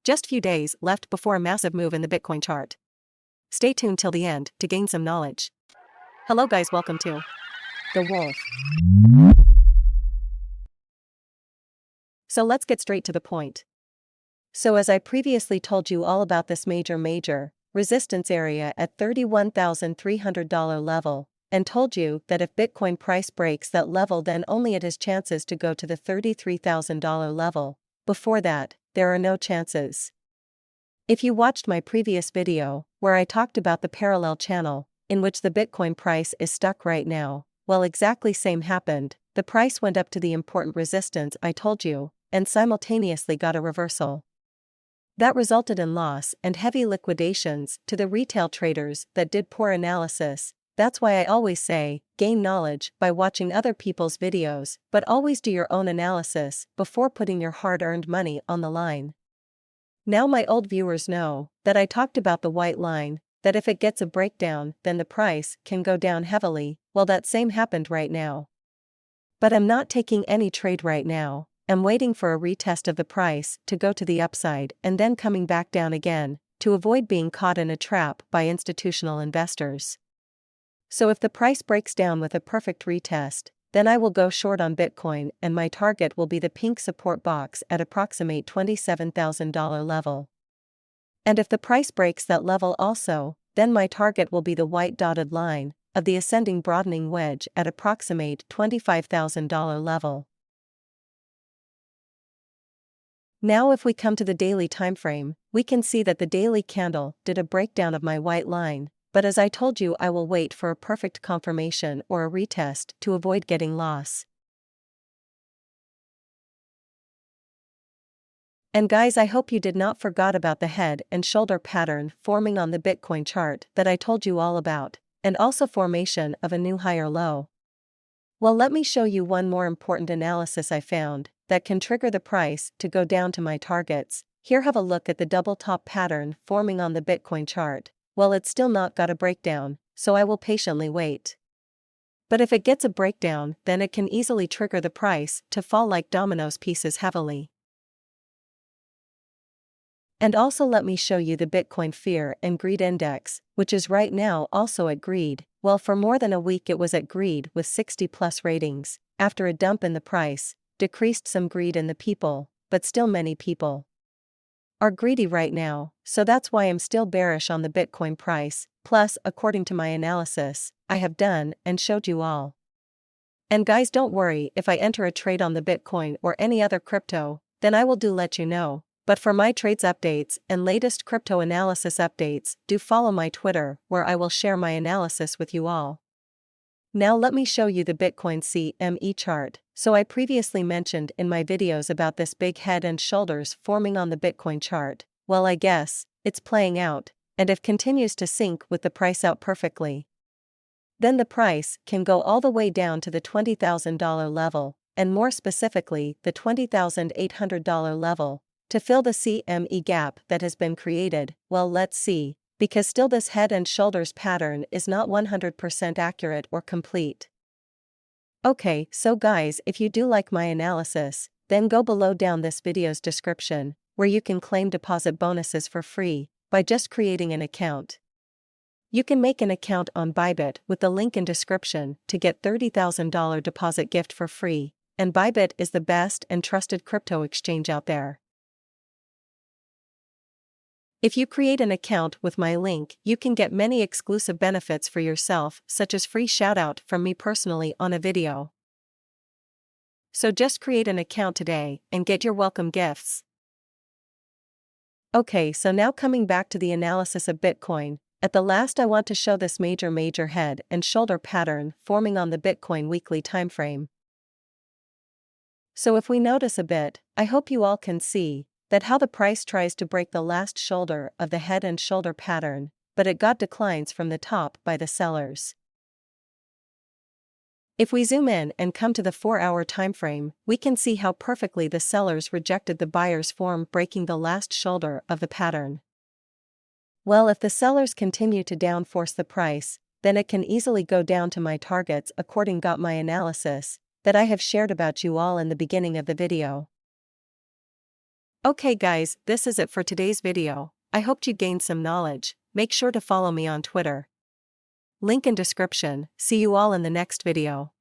Just few days left before a massive move in the Bitcoin chart. Stay tuned till the end to gain some knowledge. Hello guys, welcome to The Wolf. So let's get straight to the point. So as I previously told you all about this major resistance area at $31,300 level, and told you that if Bitcoin price breaks that level then only it has chances to go to the $33,000 level. Before that, there are no chances. If you watched my previous video, where I talked about the parallel channel, in which the Bitcoin price is stuck right now, well exactly same happened, the price went up to the important resistance I told you, and simultaneously got a reversal. That resulted in loss and heavy liquidations to the retail traders that did poor analysis. That's why I always say, gain knowledge by watching other people's videos, but always do your own analysis before putting your hard-earned money on the line. Now my old viewers know that I talked about the white line, that if it gets a breakdown then the price can go down heavily. Well, that same happened right now. But I'm not taking any trade right now. I'm waiting for a retest of the price to go to the upside and then coming back down again, to avoid being caught in a trap by institutional investors. So if the price breaks down with a perfect retest, then I will go short on Bitcoin and my target will be the pink support box at approximate $27,000 level. And if the price breaks that level also, then my target will be the white dotted line of the ascending broadening wedge at approximate $25,000 level. Now if we come to the daily timeframe, we can see that the daily candle did a breakdown of my white line, but as I told you I will wait for a perfect confirmation or a retest to avoid getting loss. And guys, I hope you did not forget about the head and shoulder pattern forming on the Bitcoin chart that I told you all about, and also formation of a new higher low. Well, let me show you one more important analysis I found that can trigger the price to go down to my targets. Here, have a look at the double top pattern forming on the Bitcoin chart. Well, it's still not got a breakdown, so I will patiently wait. But if it gets a breakdown, then it can easily trigger the price to fall like dominoes pieces heavily. And also let me show you the Bitcoin Fear and Greed Index, which is right now also at greed. Well, for more than a week it was at greed with 60 plus ratings. After a dump in the price, decreased some greed in the people, but still many people are greedy right now, so that's why I'm still bearish on the Bitcoin price. Plus, according to my analysis, I have done and showed you all. And guys, don't worry if I enter a trade on the Bitcoin or any other crypto, then I will let you know. But for my trades updates and latest crypto analysis updates, do follow my Twitter, where I will share my analysis with you all. Now let me show you the Bitcoin CME chart. So I previously mentioned in my videos about this big head and shoulders forming on the Bitcoin chart. Well, I guess it's playing out, and if continues to sync with the price out perfectly, then the price can go all the way down to the $20,000 level, and more specifically the $20,800 level, to fill the CME gap that has been created. Well, let's see, because still this head and shoulders pattern is not 100% accurate or complete. Okay, so guys, if you do like my analysis, then go below down this video's description, where you can claim deposit bonuses for free, by just creating an account. You can make an account on Bybit with the link in description to get $30,000 deposit gift for free, and Bybit is the best and trusted crypto exchange out there. If you create an account with my link, you can get many exclusive benefits for yourself, such as free shoutout from me personally on a video. So just create an account today and get your welcome gifts. Okay, so now coming back to the analysis of Bitcoin, at the last I want to show this major head and shoulder pattern forming on the Bitcoin weekly timeframe. So if we notice a bit, I hope you all can see that how the price tries to break the last shoulder of the head and shoulder pattern, but it got declines from the top by the sellers. If we zoom in and come to the 4-hour timeframe, we can see how perfectly the sellers rejected the buyer's form, breaking the last shoulder of the pattern. Well, if the sellers continue to downforce the price, then it can easily go down to my targets according to my analysis that I have shared about you all in the beginning of the video. Okay guys, this is it for today's video. I hoped you gained some knowledge. Make sure to follow me on Twitter. Link in description. See you all in the next video.